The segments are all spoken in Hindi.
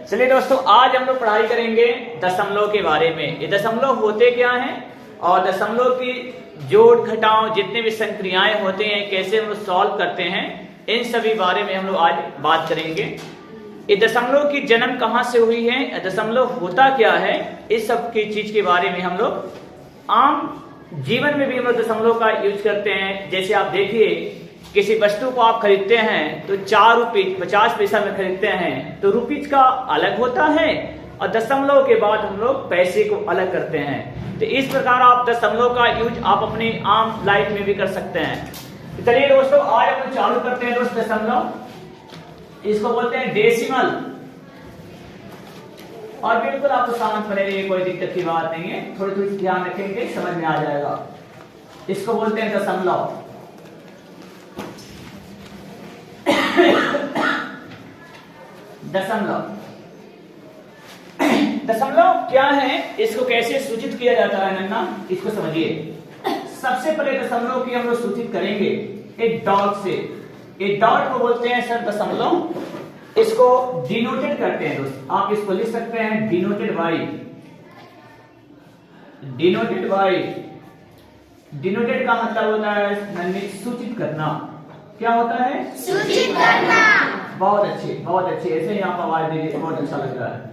चलिए दोस्तों, आज हम लोग पढ़ाई करेंगे दशमलव के बारे में। ये दशमलव होते क्या हैं और दशमलव की जोड़ घटाव जितने भी संक्रियाएं होते हैं कैसे हम लोग सॉल्व करते हैं, इन सभी बारे में हम लोग आज बात करेंगे। ये दशमलव की जन्म कहाँ से हुई है, दशमलव होता क्या है, इस सब की चीज के बारे में हम लोग आम जीवन में भी हम लोग दशमलव का यूज करते हैं। जैसे आप देखिए, किसी वस्तु को आप खरीदते हैं तो 4 रुपये 50 पैसा में खरीदते हैं तो रुपीज का अलग होता है और दशमलव के बाद हम लोग पैसे को अलग करते हैं। तो इस प्रकार आप दशमलव का यूज आप अपनी आम लाइफ में भी कर सकते हैं। तो चलिए दोस्तों, आज हम लोग चालू करते हैं दोस्त दशमलव। इसको बोलते हैं डेसिमल। और बिल्कुल आपको समझ पड़ेगी, कोई दिक्कत की बात नहीं है, थोड़ी थोड़ी ध्यान रखेंगे समझ में आ जाएगा। इसको बोलते हैं दशमलव। दशमलव दशमलव क्या है, इसको कैसे सूचित किया जाता है नन्ना, इसको समझिए। सबसे पहले दशमलव की हम लोग सूचित करेंगे एक डॉट से। एक डॉट को बोलते हैं सर दशमलव। इसको डिनोटेड करते हैं दोस्त, आप इसको लिख सकते हैं denoted by. Denoted by, denoted का मतलब होता है नन्नी सूचित करना। क्या होता है? सूचित करना। बहुत अच्छे, बहुत अच्छे। ऐसे ही आप आवाज दीजिए, बहुत अच्छा लग रहा है।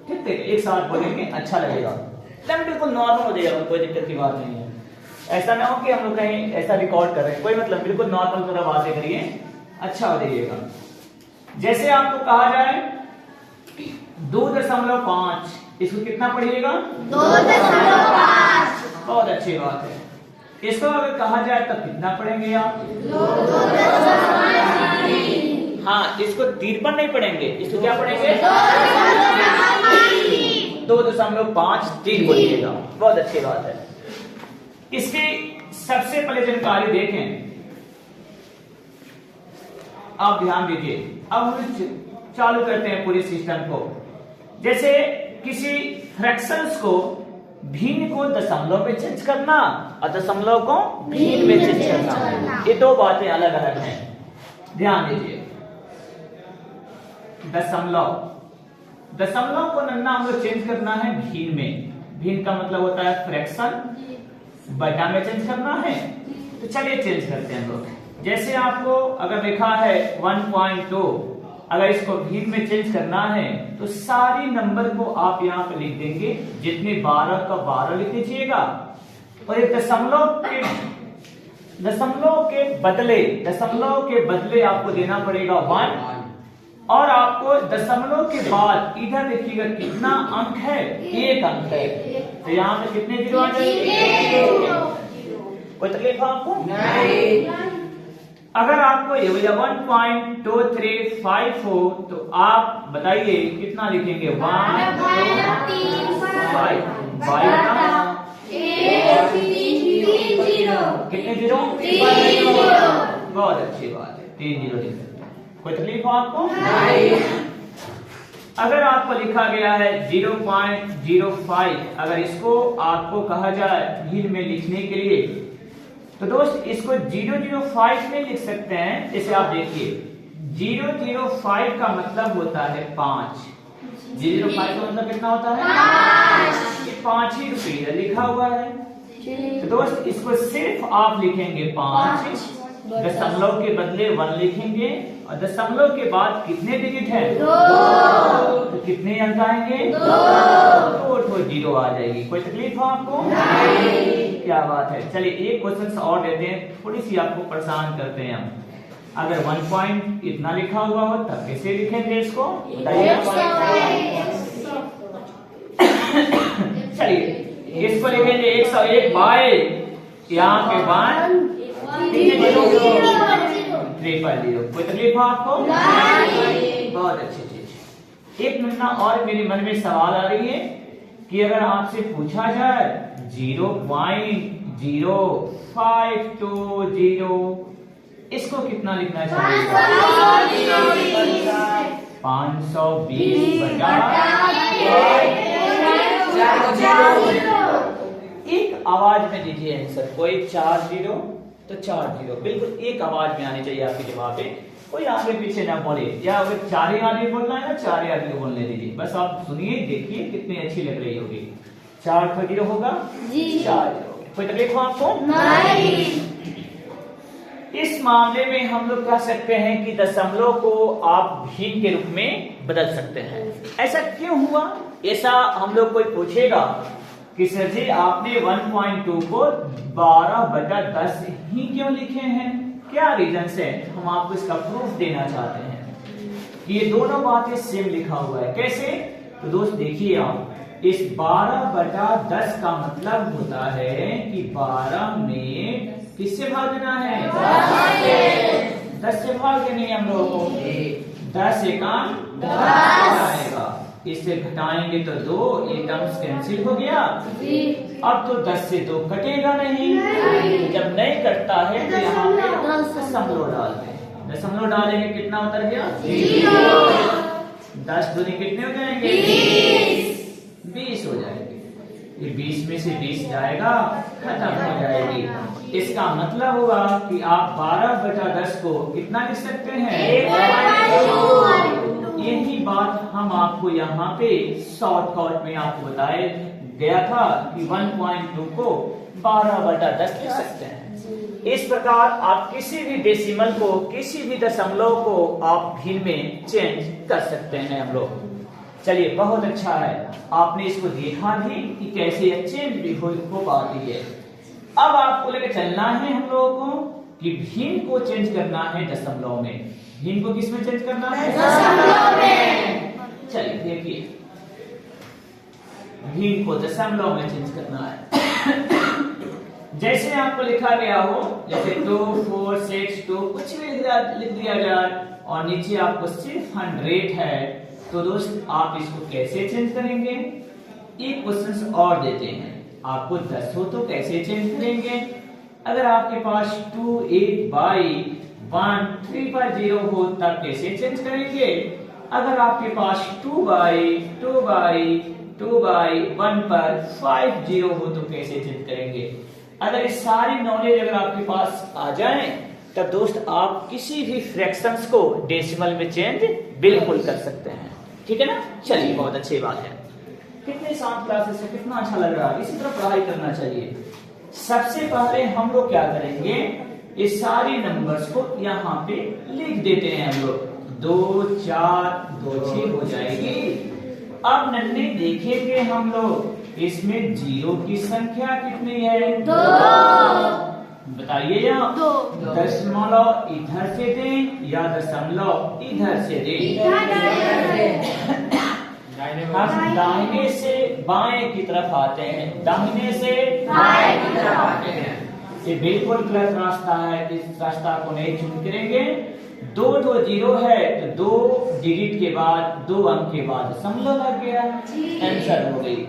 ठीक है, एक साथ बोलेंगे अच्छा लगेगा, एकदम बिल्कुल नॉर्मल हो जाएगा, कोई दिक्कत की बात नहीं है। ऐसा ना हो कि हम लोग कहीं ऐसा रिकॉर्ड कर रहे हैं, कोई मतलब, बिल्कुल नॉर्मल थोड़ा बातें करिए, अच्छा हो जाइएगा। जैसे आपको कहा जाए 2.5, इसको कितना पढ़िएगा? 2.5। बहुत अच्छी बात है। इसको अगर कहा जाए तब कितना पढ़ेंगे आप? 2.5। हाँ, इसको दीर्घन नहीं पढ़ेंगे, इसको क्या पढ़ेंगे? 2.5 बोलिएगा। बहुत अच्छी बात है। इसकी सबसे पहले जानकारी देखें, आप ध्यान दीजिए। अब हम चालू करते हैं पूरे सिस्टम को। जैसे किसी फ्रैक्शंस को भिन्न को दशमलव में चेंज करना और दशमलव को भिन्न में चेंज करना, ये दो बातें अलग अलग हैं, ध्यान दीजिए। दशमलव को नन्ना हम लोग चेंज करना है भिन्न में। भिन्न का मतलब होता है फ्रैक्शन, बटा में चेंज करना है। तो चलिए चेंज करते हैं हम लोग। जैसे आपको अगर लिखा है 1.2, अगर इसको भिन्न में चेंज करना है तो सारी नंबर को आप यहाँ पे लिख देंगे, जितने 12 का 12 लिख दीजिएगा। और एक दशमलव के बदले आपको देना पड़ेगा 1। और आपको दशमलव के बाद इधर देखिएगा कितना अंक है, 1 अंक है। तो यहाँ पे कितने जीरो आ जाएंगे? कोई तकलीफ आपको? नहीं। अगर आपको 1.2354 हो तो आप बताइए कितना लिखेंगे? 1 2 5 कितने जीरो? बहुत अच्छी बात है, 3 जीरो लिख सकते हैं। कोई तकलीफ हो आपको? नहीं। अगर आपको लिखा गया है 0.05, अगर इसको आपको कहा जाए भिन्न में लिखने के लिए तो दोस्त इसको 005 में लिख सकते हैं। जैसे आप देखिए 005 का मतलब होता है 5। 005 का मतलब कितना होता है? 5। ये 5 ही रुपये लिखा हुआ है। तो दोस्त इसको सिर्फ आप लिखेंगे 5, दशमलव के बदले 1 लिखेंगे और दशमलव के बाद कितने डिजिट है? 2। तो कितने अंक आएंगे? 2 जीरो आ जाएगी। कोई तकलीफ हो आपको? नहीं। क्या बात है। चलिए एक क्वेश्चन और देते हैं, थोड़ी सी आपको परेशान करते हैं हम। अगर 1 पॉइंट इतना लिखा हुआ हो तब कैसे लिखेंगे इसको बताइए? चलिए इसको लिखेंगे 101 बाय यहाँ के 1 0 कोई तकलीफ हो आपको? नहीं। बहुत अच्छी चीज। एक मिनट और मेरे मन में सवाल आ रही है कि अगर आपसे पूछा जाए 0.0520, इसको कितना लिखना चाहिए? 520 बटा एक आवाज में दीजिए आंसर। कोई 4 जीरो तो 4 जीरो बिल्कुल एक आवाज में आनी चाहिए आपके जवाब पे। कोई आगे पीछे ना बोले, या अगर 4 आदमी बोलना है ना 4 आदमी बोलने दीजिए, बस आप सुनिए देखिए कितनी अच्छी लग रही होगी। 4 का 0 होगा जी, 4 0। कोई तकलीफ हो आपको? नहीं। इस मामले में हम लोग कह सकते हैं कि दशमलव को आप भिन्न के रूप में बदल सकते हैं। ऐसा क्यों हुआ? ऐसा हम लोग कोई पूछेगा कि सर जी आपने 1.2 को 12/10 ही क्यों लिखे हैं, क्या रीजन है? हम आपको इसका प्रूफ देना चाहते हैं कि ये दोनों बातें सेम लिखा हुआ है। कैसे? तो दोस्त देखिए आप, इस 12/10 का मतलब होता है कि 12 में किससे भाग देना है? 10 से भाग देनी है हम लोगों को। 10 एकाम 10 आएगा, इससे घटाएंगे तो 2, ये टर्म्स कैंसिल हो गया। अब तो 10 से 2 कटेगा नहीं, जब नहीं कटता है तो यहाँ पे दशमलव डाल दें। दशमलव डालेंगे कितना उतर गया? 0। 10 दूनी कितने हो जाएंगे? 20 हो जाएंगे। ये 20 में से 20 जाएगा, खत्म हो जाएगी। इसका मतलब होगा कि आप 12/10 को कितना लिख सकते हैं? 1/2। यही बात हम आपको यहाँ पे शॉर्टकट में आपको बताया गया था कि 1.2 को 12/10 लिख सकते हैं। इस प्रकार आप किसी भी डेसिमल को, किसी भी दशमलव को आप भिन्न में चेंज कर सकते हैं हम लोग। चलिए बहुत अच्छा है, आपने इसको देखा भी कि कैसे ये चेंज भी हो पाती है। अब आपको लेकर चलना है हम लोगों को कि भिन्न को चेंज करना है दशमलव में। भिन्न को किस में चेंज करना है? दशमलव में। चलिए देखिए, भिन्न को दशमलव में चेंज करना है। जैसे आपको लिखा गया हो, जैसे 2 4 6 2 कुछ भी लिख दिया जाए और नीचे आपको सिर्फ 100 है, तो दोस्त आप इसको कैसे चेंज करेंगे? एक क्वेश्चन और देते हैं आपको। 10 हो तो कैसे चेंज करेंगे? अगर आपके पास 2 8/1 3/0 हो तब कैसे चेंज करेंगे? अगर आपके पास 2/2/2/1 पर 50 हो तो कैसे चेंज करेंगे? अगर ये सारी नॉलेज अगर आपके पास आ जाए तब दोस्त आप किसी भी फ्रैक्शंस को डेसिमल में चेंज बिल्कुल कर सकते हैं। ठीक है ना? चलिए बहुत अच्छी बात है। कितने शांत क्लासेस है, कितना अच्छा लग रहा है। इसी तरह पढ़ाई करना चाहिए। सबसे पहले हम लोग क्या करेंगे, ये सारी नंबर्स को यहाँ पे लिख देते हैं हम लोग। 2 4 2 6 हो जाएगी। अब नन्हे देखेंगे हम लोग इसमें 0 की संख्या कितनी है? 2। बताइए आप। 2। दशमलव इधर से दें या दशमलव इधर से दें? हम दाहिने से बाएं की तरफ आते हैं, दाहिने से बाएं की तरफ आते हैं। ये बिल्कुल गलत रास्ता है, इस रास्ता को नहीं चुन करेंगे। 2 2 0 है तो 2 डिजिट के बाद 2 अंक के बाद दशमलव लग गया, आंसर हो गई।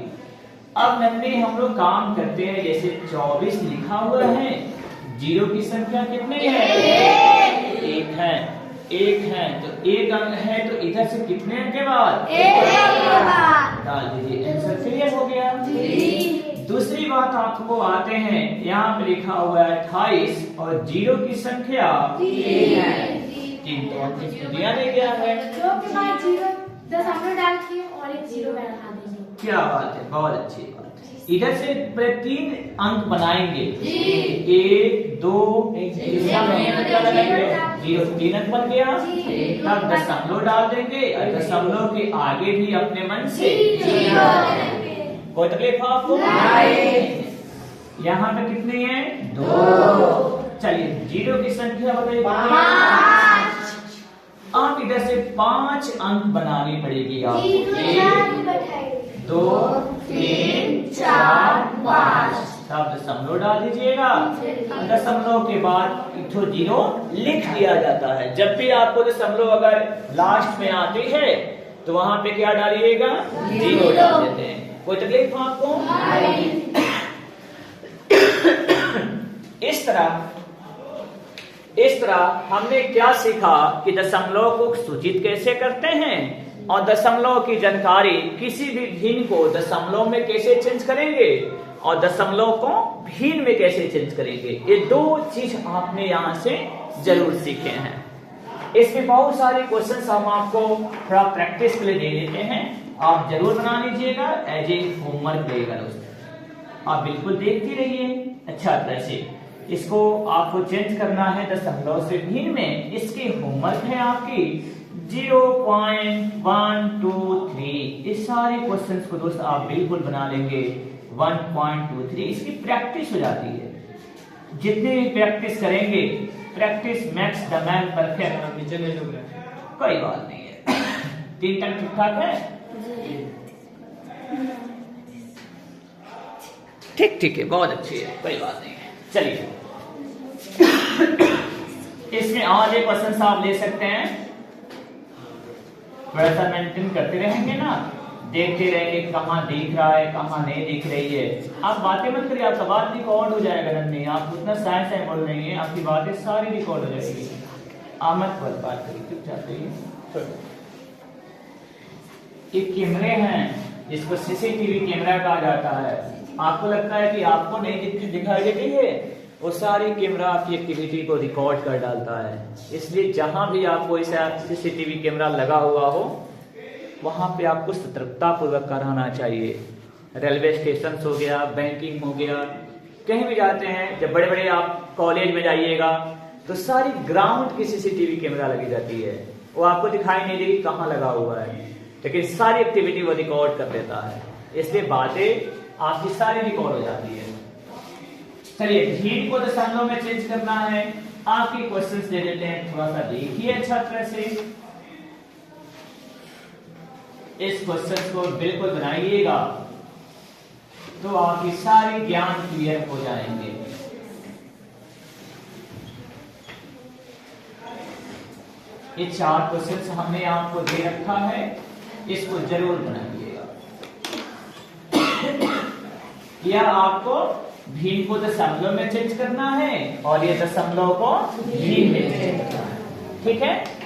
अब नन्हे हम लोग काम करते हैं, जैसे 24 लिखा हुआ है, 0 की संख्या कितनी है? 1 है। 1 है तो 1 अंक है तो इधर से कितने अंक के बाद? 1 डाल दीजिए, आंसर क्लियर हो गया। दूसरी बात आपको आते हैं, यहाँ पे लिखा हुआ है 28 और 0 की संख्या 3 है। 3 तो अंक दिया नहीं गया है, 2 के बाद 0 दशमलव डाल के और एक 0 बैठा दीजिए। क्या बात है, बहुत अच्छी बात। इधर से 3 अंक बनाएंगे, 1 2 0 3 अंक बन गया। तब दशमलव डाल देंगे और दशमलव के आगे भी अपने मन से 0। कोई तकलीफ आपको? यहाँ पे कितनी है? 2। चलिए 0 की संख्या बताइए। 5। आप इधर से 5 अंक बनानी पड़ेगी आपको। 1 2 3 4 5। तब दशमलव डाल दीजिएगा। दशमलव के बाद 0 लिख दिया जाता है। जब भी आपको दशमलव अगर लास्ट में आती है तो वहां पे क्या डालिएगा? 0 डाल देते हैं। कोई तकलीफ आपको? इस तरह हमने क्या सीखा कि दशमलव को सूचित कैसे करते हैं और दशमलव की जानकारी, किसी भी भिन्न को दशमलव में कैसे चेंज करेंगे और दशमलव को भिन्न में कैसे चेंज करेंगे। ये 2 चीज आपने यहाँ से जरूर सीखे हैं। इसमें बहुत सारे क्वेश्चंस हम आपको थोड़ा प्रैक्टिस के लिए दे देते हैं, आप जरूर बना लीजिएगा, एज ए होमवर्क रहेगा दोस्तों। आप बिल्कुल देखते रहिए अच्छा तरह से। इसको आपको चेंज करना है दशमलव से भिन्न में। इसकी होमवर्क है आपकी 0.123। इस सारे क्वेश्चंस को दोस्त आप बिल्कुल बना लेंगे 1.23। इसकी प्रैक्टिस हो जाती है, जितनी भी प्रैक्टिस करेंगे, practice max the man perfect. नीचे ले लो, कोई बात नहीं है। 3 तक ठीक ठाक है, ठीक है, बहुत अच्छी है, कोई बात नहीं है। चलिए इसमें और एक क्वेश्चन आप ले सकते हैं, थोड़ा सा मेंटेन करते रहेंगे ना, देखते रहेंगे कहाँ दिख रहा है कहाँ नहीं दिख रही है। आप बातें मत करिए, आपका बात रिकॉर्ड हो जाएगा। नहीं, आप उतना साइंस बोल रही हैं, आपकी बातें सारी रिकॉर्ड हो जाएगी। आप मत बात करिए, चुपचाप रहिए। ये कैमरे हैं, इसको सीसीटीवी कैमरा कहा जाता है। आपको लगता है कि आपको नहीं जितनी दिखाई देती है, वो सारी कैमरा आपकी एक्टिविटी को रिकॉर्ड कर डालता है। इसलिए जहां भी आपको ऐसा सीसीटीवी कैमरा लगा हुआ हो, वहां पे आपको सतर्कता पूर्वक रहना चाहिए। रेलवे स्टेशन हो गया, बैंकिंग हो गया, कहीं भी जाते हैं, जब बड़े बड़े आप कॉलेज में जाइएगा तो सारी ग्राउंड की सीसीटीवी कैमरा लगी जाती है। वो आपको दिखाई नहीं देगी कहाँ लगा हुआ है, लेकिन सारी एक्टिविटी वो रिकॉर्ड कर देता है। इसलिए बातें आपकी सारी रिकॉर्ड हो जाती है। चलिए हीट को दशमलव में चेंज करना है। आपके क्वेश्चंस दे देते हैं, थोड़ा सा देखिए अच्छा तरह से। इस क्वेश्चन को बिल्कुल बनाइएगा तो आपकी सारी ज्ञान क्लियर हो जाएंगे। ये 4 क्वेश्चंस हमने आपको दे रखा है, इसको जरूर बनाइएगा। या आपको भिन्न को दशमलव में चेंज करना है और ये दशमलव को भिन्न में चेंज करना है, ठीक है।